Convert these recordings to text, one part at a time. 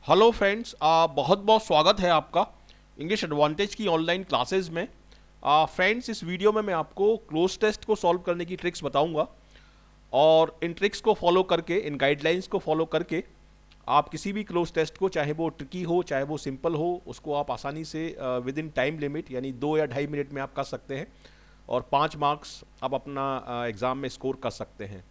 Hello friends, बहुत बहुत स्वागत है आपका इंग्लिश एडवांटेज की ऑनलाइन क्लासेस में। फ्रेंड्स, इस वीडियो में मैं आपको क्लोज टेस्ट को सॉल्व करने की ट्रिक्स बताऊंगा और इन ट्रिक्स को फॉलो करके, इन गाइडलाइंस को फॉलो करके आप किसी भी क्लोज टेस्ट को, चाहे वो ट्रिकी हो चाहे वो सिंपल हो, उसको आप आसानी से विद इन टाइम लिमिट यानी 2 या 2.5 मिनट में आप कर सकते हैं और 5 मार्क्स आप अपना एग्ज़ाम में स्कोर कर सकते हैं।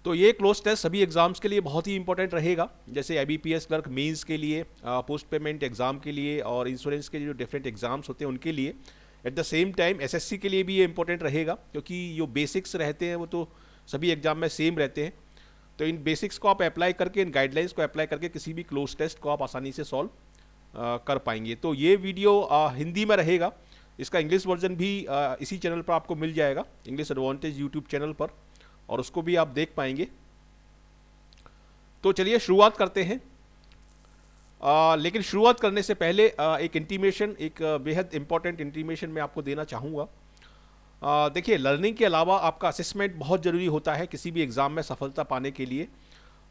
तो ये क्लोज टेस्ट सभी एग्जाम्स के लिए बहुत ही इंपॉर्टेंट रहेगा, जैसे IBPS क्लर्क मेंस के लिए, पोस्ट पेमेंट एग्जाम के लिए और इंश्योरेंस के जो डिफरेंट एग्जाम्स होते हैं उनके लिए। At the same time SSC के लिए भी ये इंपॉर्टेंट रहेगा, क्योंकि जो बेसिक्स रहते हैं वो तो सभी एग्जाम में सेम रहते हैं। तो इन बेसिक्स को आप अप्लाई करके, इन गाइडलाइंस को अप्लाई करके किसी भी क्लोज टेस्ट को आप आसानी से सॉल्व कर पाएंगे। तो ये वीडियो हिंदी में रहेगा, इसका इंग्लिश वर्जन भी इसी चैनल पर आपको मिल जाएगा, इंग्लिश एडवांटेज यूट्यूब चैनल पर, और उसको भी आप देख पाएंगे। तो चलिए शुरुआत करते हैं। लेकिन शुरुआत करने से पहले एक इंटीमेशन, एक बेहद इंपॉर्टेंट इंटीमेशन मैं आपको देना चाहूँगा। देखिए, लर्निंग के अलावा आपका असेसमेंट बहुत ज़रूरी होता है किसी भी एग्ज़ाम में सफलता पाने के लिए।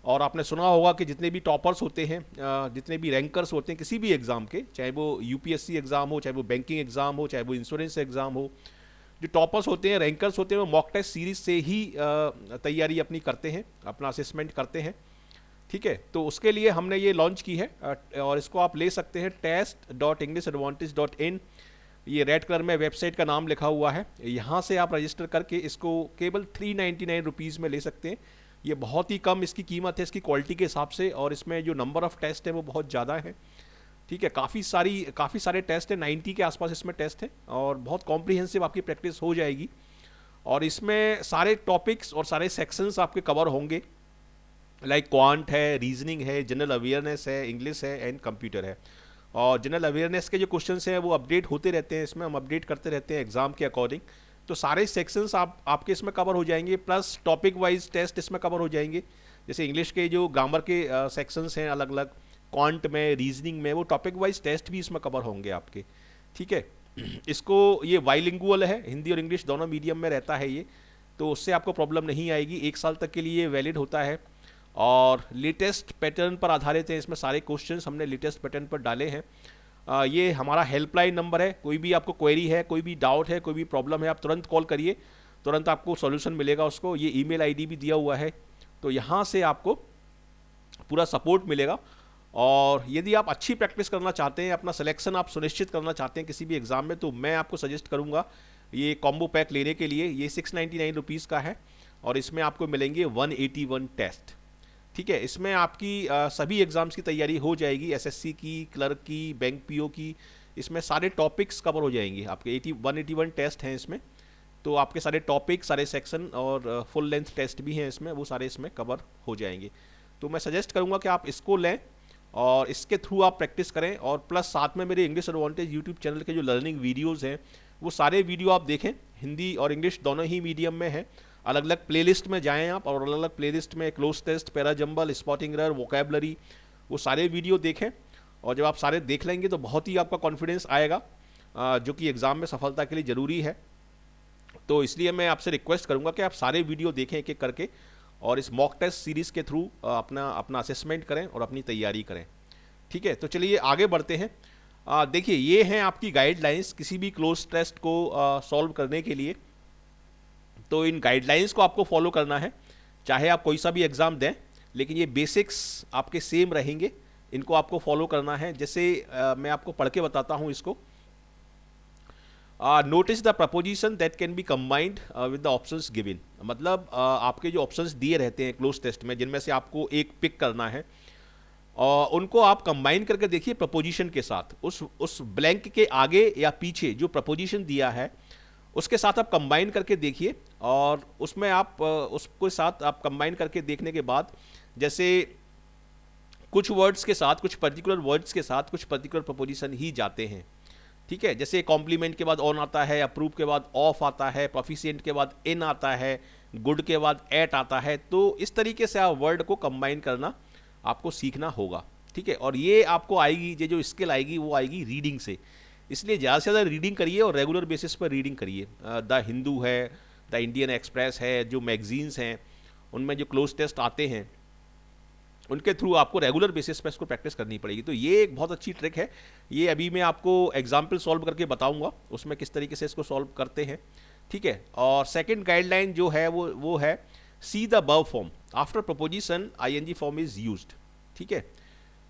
और आपने सुना होगा कि जितने भी टॉपर्स होते हैं, जितने भी रैंकर्स होते हैं किसी भी एग्ज़ाम के, चाहे वो UPSC एग्ज़ाम हो, चाहे वो बैंकिंग एग्ज़ाम हो, चाहे वो इंश्योरेंस एग्ज़ाम हो, जो टॉपर्स होते हैं, रैंकर्स होते हैं, वो मॉक टेस्ट सीरीज से ही तैयारी अपनी करते हैं, अपना असेसमेंट करते हैं। ठीक है, तो उसके लिए हमने ये लॉन्च की है और इसको आप ले सकते हैं test.englishaadvantage.in। ये रेड कलर में वेबसाइट का नाम लिखा हुआ है, यहाँ से आप रजिस्टर करके इसको केवल 399 रुपीज़ में ले सकते हैं। ये बहुत ही कम इसकी कीमत है इसकी क्वालिटी के हिसाब से, और इसमें जो नंबर ऑफ टेस्ट है वो बहुत ज़्यादा है। ठीक है, काफ़ी सारे टेस्ट हैं, 90 के आसपास इसमें टेस्ट हैं और बहुत कॉम्प्रिहेंसिव आपकी प्रैक्टिस हो जाएगी। और इसमें सारे टॉपिक्स और सारे सेक्शंस आपके कवर होंगे, लाइक क्वांट है, रीजनिंग है, जनरल अवेयरनेस है, इंग्लिश है एंड कंप्यूटर है। और जनरल अवेयरनेस के जो क्वेश्चंस हैं वो अपडेट होते रहते हैं, इसमें हम अपडेट करते रहते हैं एग्जाम के अकॉर्डिंग। तो सारे सेक्शंस आपके इसमें कवर हो जाएंगे, प्लस टॉपिक वाइज टेस्ट इसमें कवर हो जाएंगे। जैसे इंग्लिश के जो ग्रामर के सेक्शंस हैं अलग अलग, क्वांट में, रीजनिंग में, वो टॉपिक वाइज टेस्ट भी इसमें कवर होंगे आपके। ठीक है, इसको, ये बाइलिंगुअल है, हिंदी और इंग्लिश दोनों मीडियम में रहता है ये, तो उससे आपको प्रॉब्लम नहीं आएगी। 1 साल तक के लिए ये वैलिड होता है और लेटेस्ट पैटर्न पर आधारित है। इसमें सारे क्वेश्चंस हमने लेटेस्ट पैटर्न पर डाले हैं। ये हमारा हेल्पलाइन नंबर है, कोई भी आपको क्वेरी है, कोई भी डाउट है, कोई भी प्रॉब्लम है, आप तुरंत कॉल करिए, तुरंत आपको सॉल्यूशन मिलेगा उसको। ये ईमेल आईडी भी दिया हुआ है, तो यहाँ से आपको पूरा सपोर्ट मिलेगा। और यदि आप अच्छी प्रैक्टिस करना चाहते हैं, अपना सिलेक्शन आप सुनिश्चित करना चाहते हैं किसी भी एग्जाम में, तो मैं आपको सजेस्ट करूंगा ये कॉम्बो पैक लेने के लिए। ये 699 रुपीज़ का है और इसमें आपको मिलेंगे 181 टेस्ट। ठीक है, इसमें आपकी सभी एग्जाम्स की तैयारी हो जाएगी, SSC की, क्लर्क की, बैंक PO की। इसमें सारे टॉपिक्स कवर हो जाएंगे आपके। 181 टेस्ट हैं इसमें, तो आपके सारे टॉपिक, सारे सेक्शन और फुल लेंथ टेस्ट भी हैं इसमें, वो सारे इसमें कवर हो जाएंगे। तो मैं सजेस्ट करूंगा कि आप इसको लें और इसके थ्रू आप प्रैक्टिस करें। और प्लस साथ में मेरे इंग्लिश एडवांटेज यूट्यूब चैनल के जो लर्निंग वीडियोज़ हैं वो सारे वीडियो आप देखें, हिंदी और इंग्लिश दोनों ही मीडियम में है। अलग अलग प्लेलिस्ट में जाएं आप और अलग अलग प्लेलिस्ट में cloze test, para jumble, spotting error, vocabulary, वो सारे वीडियो देखें। और जब आप सारे देख लेंगे तो बहुत ही आपका कॉन्फिडेंस आएगा, जो कि एग्ज़ाम में सफलता के लिए ज़रूरी है। तो इसलिए मैं आपसे रिक्वेस्ट करूंगा कि आप सारे वीडियो देखें एक एक करके और इस मॉक टेस्ट सीरीज़ के थ्रू अपना अपना असेसमेंट करें और अपनी तैयारी करें। ठीक है, तो चलिए आगे बढ़ते हैं। देखिए, ये हैं आपकी गाइडलाइंस किसी भी क्लोज टेस्ट को सॉल्व करने के लिए। तो इन गाइडलाइंस को आपको फॉलो करना है, चाहे आप कोई सा भी एग्ज़ाम दें, लेकिन ये बेसिक्स आपके सेम रहेंगे, इनको आपको फॉलो करना है। जैसे मैं आपको पढ़ के बताता हूँ इसको। Notice the preposition that can be combined with the options given. मतलब आपके जो ऑप्शंस दिए रहते हैं क्लोज टेस्ट में, जिनमें से आपको एक पिक करना है और उनको आप कंबाइन करके देखिए प्रपोजिशन के साथ। उस ब्लैंक के आगे या पीछे जो प्रपोजिशन दिया है उसके साथ आप कंबाइन करके देखिए, और उसमें आप उसके साथ आप कंबाइन करके देखने के बाद, जैसे कुछ वर्ड्स के साथ, कुछ पर्टिकुलर वर्ड्स के साथ कुछ पर्टिकुलर प्रपोजिशन ही जाते हैं। ठीक है, जैसे कॉम्प्लीमेंट के बाद ऑन आता है, अप्रूव के बाद ऑफ आता है, प्रोफिशिएंट के बाद इन आता है, गुड के बाद एट आता है। तो इस तरीके से आप वर्ड को कंबाइन करना आपको सीखना होगा। ठीक है, और ये आपको आएगी, ये जो स्किल आएगी वो आएगी रीडिंग से। इसलिए ज़्यादा से ज़्यादा रीडिंग करिए और रेगुलर बेसिस पर रीडिंग करिए। द हिंदू है, द इंडियन एक्सप्रेस है, जो मैगजीन्स हैं उनमें जो क्लोज टेस्ट आते हैं उनके थ्रू आपको रेगुलर बेसिस पे इसको प्रैक्टिस करनी पड़ेगी। तो ये एक बहुत अच्छी ट्रिक है, ये अभी मैं आपको एग्जाम्पल सॉल्व करके बताऊंगा उसमें किस तरीके से इसको सॉल्व करते हैं, ठीक है। और सेकंड गाइडलाइन जो है वो है see the above form after preposition ING form is used, ठीक है।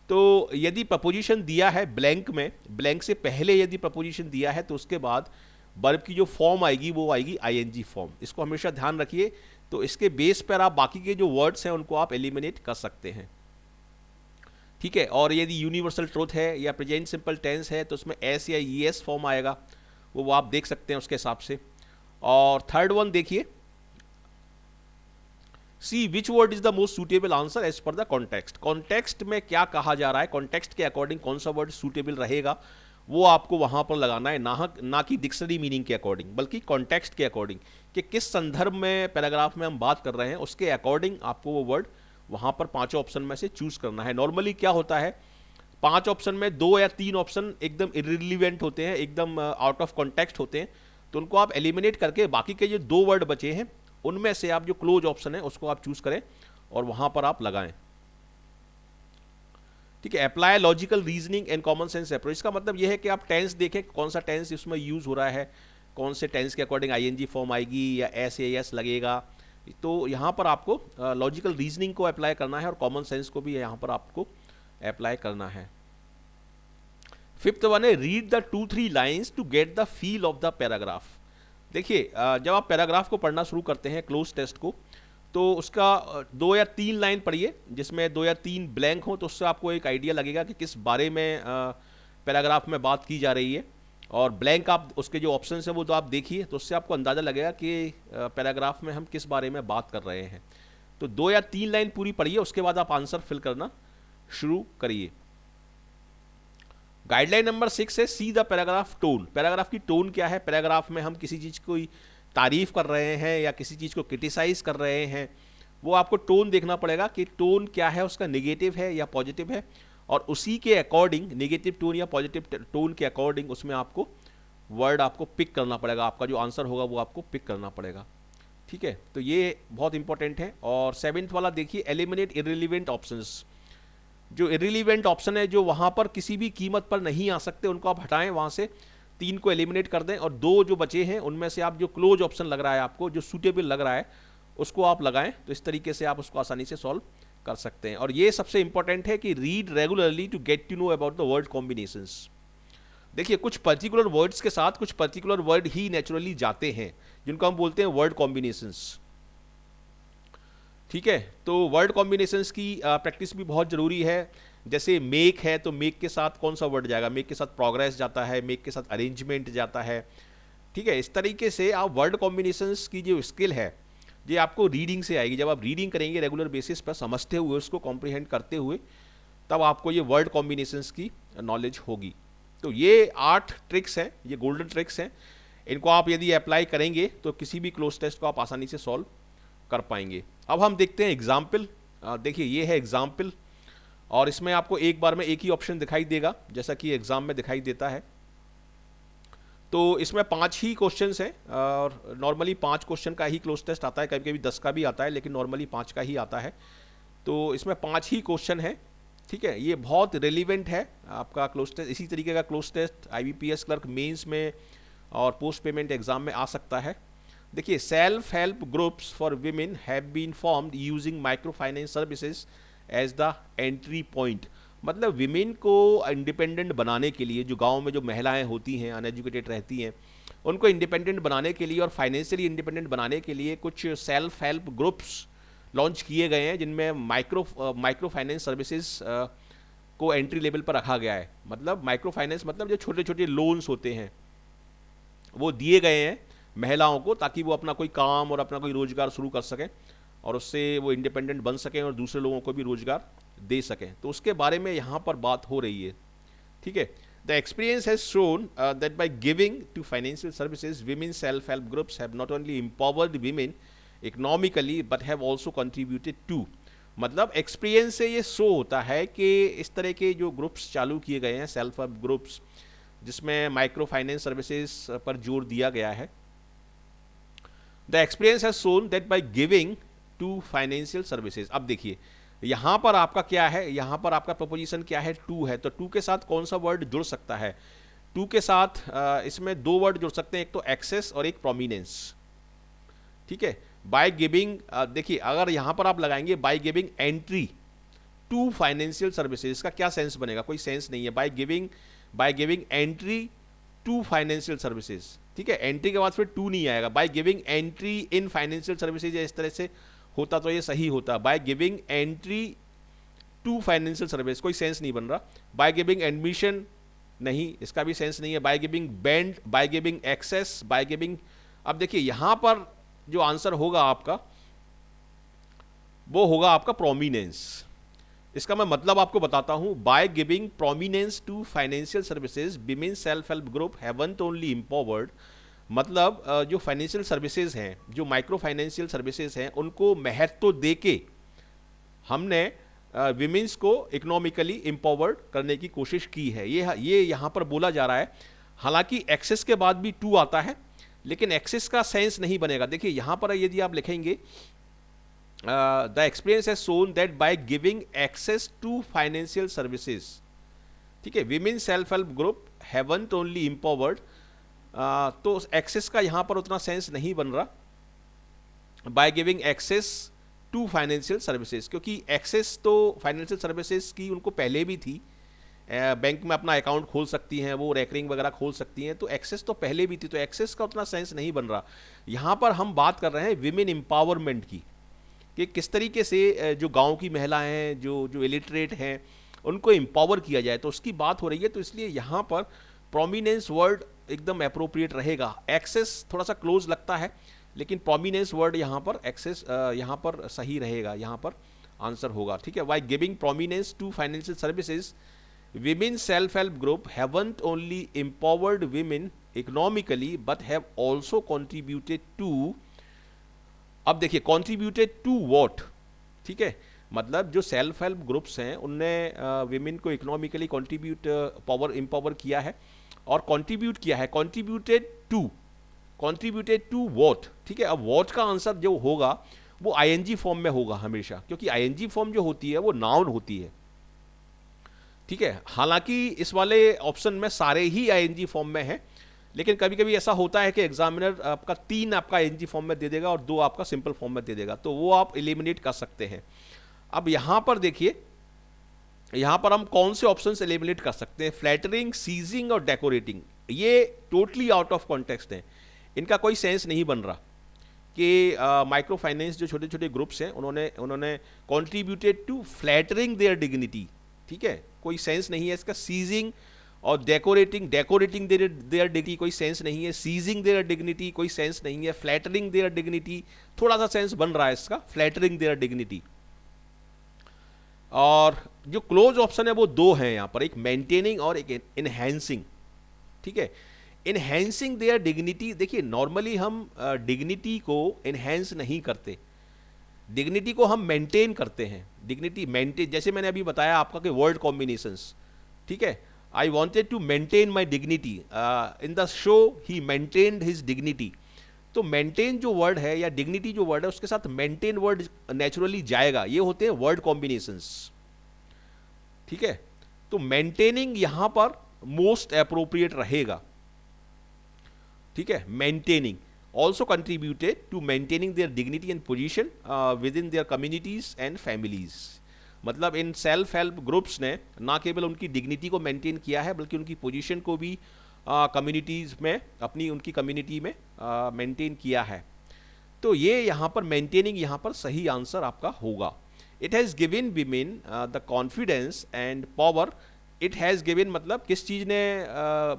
तो यदि प्रपोजिशन दिया है ब्लैंक में, ब्लैंक से पहले यदि प्रपोजिशन दिया है तो उसके बाद वर्ब की जो फॉर्म आएगी वो आएगी आईएनजी फॉर्म, इसको हमेशा ध्यान रखिए। तो इसके बेस पर आप बाकी के जो वर्ड्स हैं उनको आप एलिमिनेट कर सकते हैं, ठीक है। और यदि यूनिवर्सल ट्रूथ है या प्रेजेंट सिंपल टेंस है तो उसमें एस या ईएस फॉर्म आएगा, वो आप देख सकते हैं उसके हिसाब से। और थर्ड वन देखिए, see which word is the most suitable answer as per the context. Context में क्या कहा जा रहा है, कॉन्टेक्स्ट के अकॉर्डिंग कौन सा वर्ड सूटेबल रहेगा वो आपको वहां पर लगाना है, ना कि डिक्शनरी मीनिंग के अकॉर्डिंग, बल्कि कॉन्टेक्स्ट के अकॉर्डिंग कि किस संदर्भ में पैराग्राफ में हम बात कर रहे हैं उसके अकॉर्डिंग आपको वो वर्ड वहां पर पांचों ऑप्शन में से चूज करना है। नॉर्मली क्या होता है, 5 ऑप्शन में 2 या 3 ऑप्शन एकदम इररिलेवेंट होते हैं, एकदम आउट ऑफ कॉन्टेक्स्ट होते हैं, तो उनको आप एलिमिनेट करके बाकी के जो 2 वर्ड बचे हैं उनमें से आप जो क्लोज ऑप्शन है उसको आप चूज करें और वहां पर आप लगाएं, ठीक है। Apply logical reasoning and common sense approach, इसका मतलब यह है कि आप टेंस देखें कौन सा टेंस इसमें यूज हो रहा है, कौन से टेंस के अकॉर्डिंग आईएनजी फॉर्म आएगी या एस या एस लगेगा। तो यहाँ पर आपको लॉजिकल रीजनिंग को अप्लाई करना है और कॉमन सेंस को भी यहाँ पर आपको अप्लाई करना है। फिफ्थ वन है read the 2-3 lines to get the feel of the paragraph. देखिए जब आप पैराग्राफ को पढ़ना शुरू करते हैं क्लोज टेस्ट को, तो उसका 2 या 3 लाइन पढ़िए जिसमें 2 या 3 ब्लैंक हो, तो उससे आपको एक आइडिया लगेगा कि किस बारे में पैराग्राफ में बात की जा रही है। और ब्लैंक आप उसके जो ऑप्शन है वो तो आप देखिए, तो उससे आपको अंदाज़ा लगेगा कि पैराग्राफ में हम किस बारे में बात कर रहे हैं। तो 2 या 3 लाइन पूरी पढ़िए, उसके बाद आप आंसर फिल करना शुरू करिए। गाइडलाइन नंबर 6 है see the paragraph tone. Paragraph की टोन क्या है, पैराग्राफ में हम किसी चीज़ की तारीफ कर रहे हैं या किसी चीज़ को क्रिटिसाइज कर रहे हैं, वो आपको टोन देखना पड़ेगा कि टोन क्या है, उसका नेगेटिव है या पॉजिटिव है, और उसी के अकॉर्डिंग नेगेटिव टोन या पॉजिटिव टोन के अकॉर्डिंग उसमें आपको वर्ड आपको पिक करना पड़ेगा, आपका जो आंसर होगा वो आपको पिक करना पड़ेगा, ठीक है। तो ये बहुत इंपॉर्टेंट है। और 7th वाला देखिए, एलिमिनेट इररिलेवेंट ऑप्शंस। जो इररिलेवेंट ऑप्शन है जो वहां पर किसी भी कीमत पर नहीं आ सकते उनको आप हटाएं, वहां से 3 को एलिमिनेट कर दें और 2 जो बचे हैं उनमें से आप जो क्लोज ऑप्शन लग रहा है आपको, जो सूटेबल लग रहा है उसको आप लगाएं। तो इस तरीके से आप उसको आसानी से सॉल्व कर सकते हैं। और ये सबसे इंपॉर्टेंट है कि read regularly to get to know about the word combinations. देखिए कुछ पर्टिकुलर वर्ड्स के साथ कुछ पर्टिकुलर वर्ड ही नेचुरली जाते हैं जिनको हम बोलते हैं वर्ड कॉम्बिनेशंस, ठीक है। तो वर्ड कॉम्बिनेशंस की प्रैक्टिस भी बहुत ज़रूरी है। जैसे मेक है तो मेक के साथ कौन सा वर्ड जाएगा, मेक के साथ प्रोग्रेस जाता है, मेक के साथ अरेंजमेंट जाता है, ठीक है। इस तरीके से आप वर्ड कॉम्बिनेशंस की जो स्किल है ये आपको रीडिंग से आएगी। जब आप रीडिंग करेंगे रेगुलर बेसिस पर समझते हुए उसको कॉम्प्रिहेंड करते हुए, तब आपको ये वर्ड कॉम्बिनेशंस की नॉलेज होगी। तो ये 8 ट्रिक्स हैं, ये गोल्डन ट्रिक्स हैं। इनको आप यदि अप्लाई करेंगे तो किसी भी क्लोज टेस्ट को आप आसानी से सॉल्व कर पाएंगे। अब हम देखते हैं एग्जाम्पल। देखिए ये है एग्जाम्पल और इसमें आपको एक बार में एक ही ऑप्शन दिखाई देगा जैसा कि एग्जाम में दिखाई देता है। तो इसमें 5 ही क्वेश्चंस हैं और नॉर्मली 5 क्वेश्चन का ही क्लोज टेस्ट आता है, कभी कभी 10 का भी आता है, लेकिन नॉर्मली 5 का ही आता है। तो इसमें 5 ही क्वेश्चन है, ठीक है। ये बहुत रेलिवेंट है आपका क्लोज टेस्ट। इसी तरीके का cloze test IBPS clerk mains में और पोस्ट पेमेंट एग्जाम में आ सकता है। देखिए self help groups for women have been formed using micro finance services as the entry point. मतलब विमेन को इंडिपेंडेंट बनाने के लिए, जो गांव में जो महिलाएं होती हैं अनएजुकेटेड रहती हैं, उनको इंडिपेंडेंट बनाने के लिए और फाइनेंशियली इंडिपेंडेंट बनाने के लिए कुछ सेल्फ हेल्प ग्रुप्स लॉन्च किए गए हैं जिनमें माइक्रो फाइनेंस सर्विसेज को एंट्री लेवल पर रखा गया है। मतलब माइक्रो फाइनेंस मतलब जो छोटे छोटे लोन्स होते हैं वो दिए गए हैं महिलाओं को, ताकि वो अपना कोई काम और अपना कोई रोजगार शुरू कर सकें और उससे वो इंडिपेंडेंट बन सकें और दूसरे लोगों को भी रोजगार दे सकें। तो उसके बारे में यहाँ पर बात हो रही है, ठीक है। The experience has shown that by giving to financial services women self help groups have not only empowered women economically but have also contributed to. मतलब एक्सपीरियंस से ये शो होता है कि इस तरह के जो ग्रुप्स चालू किए गए हैं सेल्फ हेल्प ग्रुप्स, जिसमें माइक्रो फाइनेंस सर्विसेज पर जोर दिया गया है, the experience has shown that by giving to financial services. अब देखिए यहां पर आपका क्या है, यहां पर आपका प्रपोजिशन क्या है, टू है, तो टू के साथ कौन सा वर्ड जुड़ सकता है, टू के साथ इसमें दो वर्ड जुड़ सकते हैं, एक तो एक्सेस और एक प्रोमिनेंस। ठीक है, बाय गिविंग, देखिए अगर यहां पर आप लगाएंगे by giving entry to financial services, इसका क्या सेंस बनेगा, कोई सेंस नहीं है। By giving entry to financial services, ठीक है, एंट्री के बाद फिर टू नहीं आएगा, by giving entry in financial services, इस तरह से होता तो ये सही होता, by giving entry to financial service, कोई सेंस नहीं बन रहा। बाय गिविंग एडमिशन, नहीं, इसका भी सेंस नहीं है। By giving band, by giving access, by giving, अब देखिए यहां पर जो आंसर होगा आपका वो होगा आपका प्रोमिनेंस। इसका मैं मतलब आपको बताता हूं, by giving prominence to financial services women self help group haven't only empowered, मतलब जो फाइनेंशियल सर्विसेज हैं, जो माइक्रो फाइनेंशियल सर्विसेज हैं, उनको महत्व देके हमने विमेंस को इकोनॉमिकली एम्पावर्ड करने की कोशिश की है, ये यहाँ पर बोला जा रहा है। हालांकि एक्सेस के बाद भी टू आता है, लेकिन एक्सेस का सेंस नहीं बनेगा। देखिए यहाँ पर यदि आप लिखेंगे the experience has shown that by giving access to financial services, ठीक है, women self help group haven't only empowered, तो एक्सेस का यहाँ पर उतना सेंस नहीं बन रहा by giving access to financial services, क्योंकि एक्सेस तो फाइनेंशियल सर्विसेज की उनको पहले भी थी, बैंक में अपना अकाउंट खोल सकती हैं वो, रेकरिंग वगैरह खोल सकती हैं, तो एक्सेस तो पहले भी थी, तो एक्सेस का उतना सेंस नहीं बन रहा। यहाँ पर हम बात कर रहे हैं विमेन एम्पावरमेंट की, कि किस तरीके से जो गांव की महिलाएं हैं, जो इलिटरेट हैं, उनको एम्पावर किया जाए, तो उसकी बात हो रही है। तो इसलिए यहाँ पर प्रोमिनेंस वर्ड एकदम अप्रोप्रिएट रहेगा। एक्सेस थोड़ा सा क्लोज लगता है, लेकिन प्रोमिनेंस वर्ड यहाँ पर एक्सेस यहाँ पर सही रहेगा, यहाँ पर आंसर होगा। ठीक है, by giving prominence to financial services women self help group haven't only empowered women economically but have also contributed to, अब देखिए कॉन्ट्रीब्यूटेड टू वॉट, ठीक है, मतलब जो सेल्फ हेल्प ग्रुप्स हैं उनने विमेन को इकोनॉमिकली कॉन्ट्रीब्यूट एम्पावर किया है, और कॉन्ट्रीब्यूट किया है, कॉन्ट्रीब्यूटेड टू वॉट, ठीक है। अब वॉट का आंसर जो होगा वो आईएनजी फॉर्म में होगा हमेशा, क्योंकि आईएनजी फॉर्म जो होती है वो नाउन होती है, ठीक है। हालांकि इस वाले ऑप्शन में सारे ही आईएनजी फॉर्म में है, लेकिन कभी कभी ऐसा होता है कि एग्जामिनर आपका 3 आपका आईएनजी फॉर्म में दे देगा और 2 आपका सिंपल फॉर्म में दे देगा, तो वो आप एलिमिनेट कर सकते हैं। अब यहां पर देखिए, यहां पर हम कौन से ऑप्शन एलिमिनेट कर सकते हैं, फ्लैटरिंग, सीजिंग और डेकोरेटिंग, ये टोटली आउट ऑफ कॉन्टेक्स्ट है, इनका कोई सेंस नहीं बन रहा कि माइक्रो फाइनेंस जो छोटे छोटे ग्रुप्स हैं उन्होंने contributed to flattering their dignity, ठीक है, कोई सेंस नहीं है इसका। सीजिंग और डेकोरेटिंग देयर डिग्निटी, कोई सेंस नहीं है। सीजिंग देयर डिग्निटी, कोई सेंस नहीं है। फ्लैटरिंग देयर डिग्निटी, थोड़ा सा सेंस बन रहा है इसका, फ्लैटरिंग देयर डिग्निटी। और जो क्लोज ऑप्शन है वो 2 हैं यहाँ पर, एक मेंटेनिंग और एक इनहैंसिंग, ठीक है। इनहैंसिंग देयर डिग्निटी, देखिए नॉर्मली हम डिग्निटी को इनहैंस नहीं करते, डिग्निटी को हम मेंटेन करते हैं। डिग्निटी मेंटेन, जैसे मैंने अभी बताया आपका कि वर्ड कॉम्बिनेशंस, ठीक है, I wanted to maintain my dignity, in the show he maintained his dignity, तो मेंटेन जो वर्ड है या डिग्निटी जो वर्ड है उसके साथ मेंटेन वर्ड नेचुरली जाएगा, ये होते हैं वर्ड कॉम्बिनेशंस, ठीक है। तो मेंटेनिंग यहां पर मोस्ट अप्रोप्रिएट रहेगा, ठीक है। Maintaining also contributed to maintaining their dignity and position within their communities and families, मतलब इन सेल्फ हेल्प ग्रुप्स ने ना केवल उनकी डिग्निटी को मेंटेन किया है बल्कि उनकी पोजीशन को भी कम्युनिटीज़ में, अपनी उनकी कम्युनिटी में मेंटेन किया है। तो ये यहाँ पर मेंटेनिंग यहाँ पर सही आंसर आपका होगा। It has given women the confidence and power, it has given मतलब किस चीज़ ने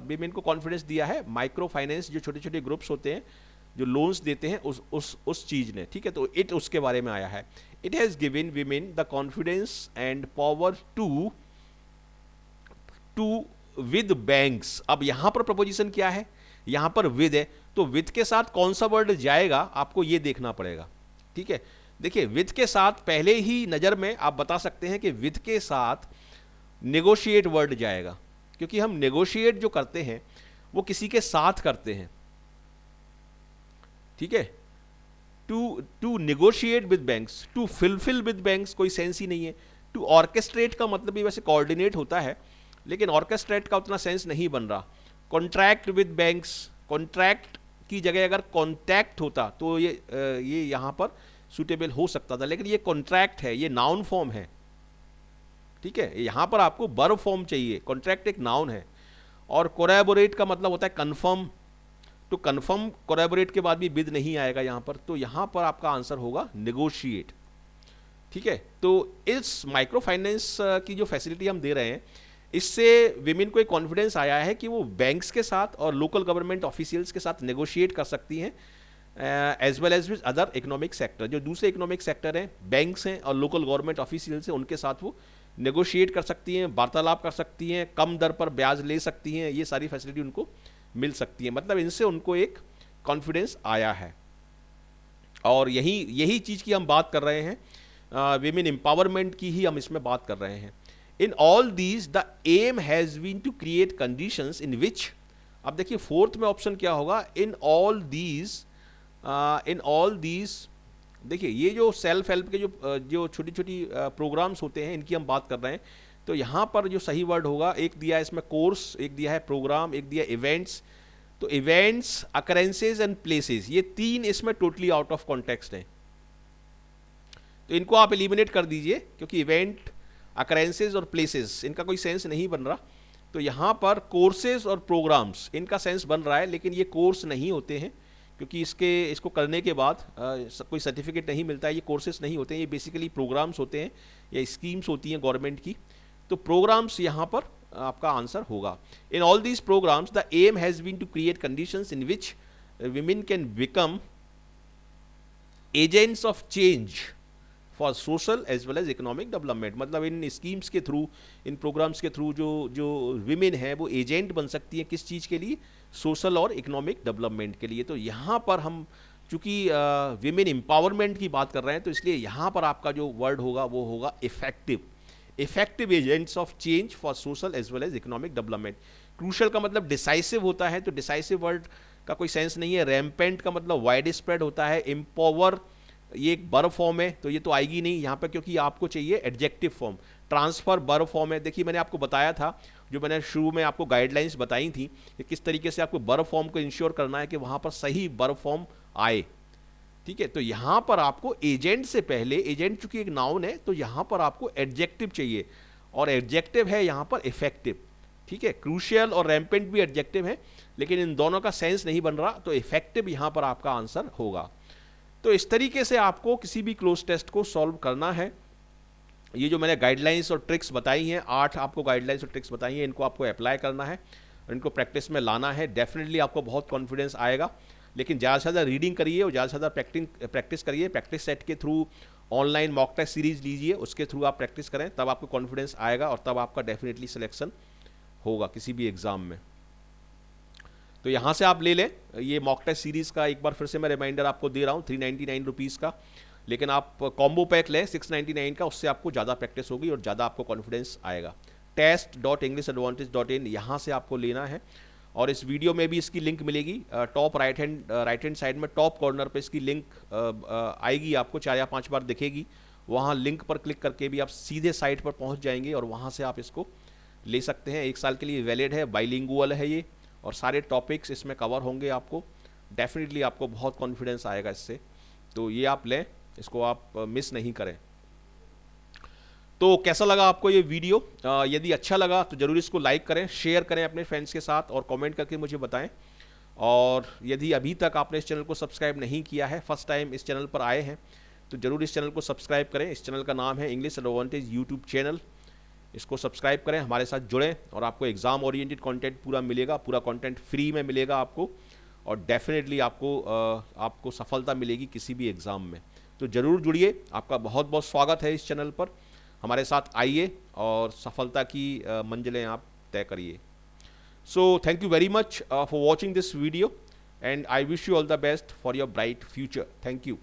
विमेन को कॉन्फिडेंस दिया है, माइक्रो फाइनेंस जो छोटे छोटे ग्रुप्स होते हैं जो लोन्स देते हैं उस चीज़ ने, ठीक है, तो इट उसके बारे में आया है। It has given women the confidence and power to with banks. अब यहां पर प्रपोजिशन क्या है, यहां पर विद है, तो विद के साथ कौन सा वर्ड जाएगा आपको ये देखना पड़ेगा, ठीक है। देखिए विद के साथ पहले ही नज़र में आप बता सकते हैं कि विद के साथ नेगोशिएट वर्ड जाएगा, क्योंकि हम नेगोशिएट जो करते हैं वो किसी के साथ करते हैं, ठीक है। To negotiate with banks, to fulfil with banks कोई सेंस ही नहीं है। टू ऑर्केस्ट्रेट का मतलब भी वैसे कोऑर्डिनेट होता है, लेकिन ऑर्केस्ट्रेट का उतना सेंस नहीं बन रहा। कॉन्ट्रैक्ट विद बैंक्स, कॉन्ट्रैक्ट की जगह अगर कॉन्टैक्ट होता तो ये यहाँ पर सुटेबल हो सकता था, लेकिन ये कॉन्ट्रैक्ट है, ये नाउन फॉर्म है, ठीक है। यहाँ पर आपको वर्ब फॉर्म चाहिए, कॉन्ट्रैक्ट एक नाउन है। और कोलैबोरेट का मतलब होता है कन्फर्म, तो कन्फर्म कोलैबोरेट के बाद भी विद नहीं आएगा यहाँ पर, तो यहाँ पर आपका आंसर होगा नेगोशिएट, ठीक है। तो इस माइक्रो फाइनेंस की जो फैसिलिटी हम दे रहे हैं, इससे विमेन को एक कॉन्फिडेंस आया है कि वो बैंक्स के साथ और लोकल गवर्नमेंट ऑफिशियल्स के साथ नेगोशिएट कर सकती हैं, as well as with other economic sector. जो दूसरे इकोनॉमिक सेक्टर हैं, बैंक्स हैं और लोकल गवर्नमेंट ऑफिशियल्स हैं, उनके साथ वो नेगोशिएट कर सकती हैं, वार्तालाप कर सकती हैं, कम दर पर ब्याज ले सकती हैं, ये सारी फैसिलिटी उनको मिल सकती है। मतलब इनसे उनको एक कॉन्फिडेंस आया है। और यही चीज़ की हम बात कर रहे हैं, विमेन एम्पावरमेंट की ही हम इसमें बात कर रहे हैं। In all these the aim has been to create conditions in which, अब देखिए फोर्थ में ऑप्शन क्या होगा, इन ऑल दीज। देखिए ये जो सेल्फ हेल्प के जो छोटी छोटी प्रोग्राम्स होते हैं, इनकी हम बात कर रहे हैं। तो यहाँ पर जो सही वर्ड होगा, एक दिया है इसमें कोर्स, एक दिया है प्रोग्राम, एक दिया इवेंट्स। तो इवेंट्स, अकरेंसेज एंड प्लेसेस, ये तीन इसमें टोटली आउट ऑफ कॉन्टेक्स्ट हैं, तो इनको आप एलिमिनेट कर दीजिए, क्योंकि इवेंट, अकरेंसेज और प्लेसेस, इनका कोई सेंस नहीं बन रहा। तो यहाँ पर कोर्सेज और प्रोग्राम्स, इनका सेंस बन रहा है, लेकिन ये कोर्स नहीं होते हैं, क्योंकि इसको करने के बाद कोई सर्टिफिकेट नहीं मिलता है। ये कोर्सेज नहीं होते हैं, ये बेसिकली प्रोग्राम्स होते हैं या स्कीम्स होती हैं गवर्नमेंट की। तो प्रोग्राम्स यहाँ पर आपका आंसर होगा। In all these programmes the aim has been to create conditions in which women can become agents of change for social as well as economic development. मतलब इन स्कीम्स के थ्रू, इन प्रोग्राम्स के through जो women है वो agent बन सकती है, किस चीज़ के लिए, सोशल और इकोनॉमिक डेवलपमेंट के लिए। तो यहाँ पर हम चूंकि विमेन एम्पावरमेंट की बात कर रहे हैं, तो इसलिए यहाँ पर आपका जो वर्ड होगा वो होगा effective, effective agents of change for social as well as economic development. Crucial का मतलब डिसाइसिव होता है, तो डिसाइसिव वर्ड का कोई सेंस नहीं है। रैम्पेंट का मतलब वाइड स्प्रेड होता है। एम्पावर ये एक वर्ब फॉर्म है, तो ये तो आएगी नहीं यहाँ पर, क्योंकि आपको चाहिए adjective form. Transfer verb form है। देखिए मैंने आपको बताया था, जो मैंने शुरू में आपको गाइडलाइंस बताई थी कि किस तरीके से आपको वर्ब फॉर्म को इंश्योर करना है कि वहाँ पर सही वर्ब फॉर्म आए, ठीक है। तो यहाँ पर आपको एजेंट से पहले, एजेंट चूंकि एक नाउन है, तो यहाँ पर आपको एडजेक्टिव चाहिए, और एडजेक्टिव है यहाँ पर इफेक्टिव, ठीक है। क्रूशियल और रैम्पेंट भी एडजेक्टिव है, लेकिन इन दोनों का सेंस नहीं बन रहा, तो इफेक्टिव यहाँ पर आपका आंसर होगा। तो इस तरीके से आपको किसी भी क्लोज टेस्ट को सॉल्व करना है। ये जो मैंने गाइडलाइंस और ट्रिक्स बताई हैं, 8 आपको गाइडलाइंस और ट्रिक्स बताई हैं, इनको आपको अप्लाई करना है और इनको प्रैक्टिस में लाना है। डेफिनेटली आपको बहुत कॉन्फिडेंस आएगा, लेकिन ज़्यादा से ज़्यादा रीडिंग करिए और ज़्यादा से ज़्यादा प्रैक्टिस करिए। प्रैक्टिस सेट के through online mock test series लीजिए, उसके थ्रू आप प्रैक्टिस करें, तब आपको कॉन्फिडेंस आएगा और तब आपका डेफिनेटली सिलेक्शन होगा किसी भी एग्ज़ाम में। तो यहाँ से आप ले लें ये मॉक टेस्ट सीरीज़ का, एक बार फिर से मैं रिमाइंडर आपको दे रहा हूँ, 399 रुपीज़ का, लेकिन आप कॉम्बो पैक लें 699 का, उससे आपको ज़्यादा प्रैक्टिस होगी और ज़्यादा आपको कॉन्फिडेंस आएगा। test.englishaadvantage.in यहाँ से आपको लेना है, और इस वीडियो में भी इसकी लिंक मिलेगी। टॉप राइट हैंड साइड में टॉप कॉर्नर पे इसकी लिंक आएगी, आपको 4 या 5 बार दिखेगी। वहाँ लिंक पर क्लिक करके भी आप सीधे साइट पर पहुँच जाएंगे और वहाँ से आप इसको ले सकते हैं। 1 साल के लिए वैलिड है, बाइलिंगुअल है ये, और सारे टॉपिक्स इसमें कवर होंगे। आपको डेफिनेटली आपको बहुत कॉन्फिडेंस आएगा इससे, तो ये आप लें, इसको आप मिस नहीं करें। तो कैसा लगा आपको ये वीडियो? यदि अच्छा लगा तो ज़रूर इसको लाइक करें, शेयर करें अपने फ्रेंड्स के साथ और कमेंट करके मुझे बताएं। और यदि अभी तक आपने इस चैनल को सब्सक्राइब नहीं किया है, फर्स्ट टाइम इस चैनल पर आए हैं, तो ज़रूर इस चैनल को सब्सक्राइब करें। इस चैनल का नाम है इंग्लिश एडवांटेज यूट्यूब चैनल। इसको सब्सक्राइब करें, हमारे साथ जुड़ें और आपको एग्ज़ाम ओरिएंटेड कंटेंट पूरा मिलेगा, पूरा कंटेंट फ्री में मिलेगा आपको, और डेफिनेटली आपको सफलता मिलेगी किसी भी एग्ज़ाम में। तो ज़रूर जुड़िए, आपका बहुत बहुत स्वागत है इस चैनल पर। हमारे साथ आइए और सफलता की मंजिलें आप तय करिए। So thank you very much for watching this video, and I wish you all the best for your bright future. Thank you.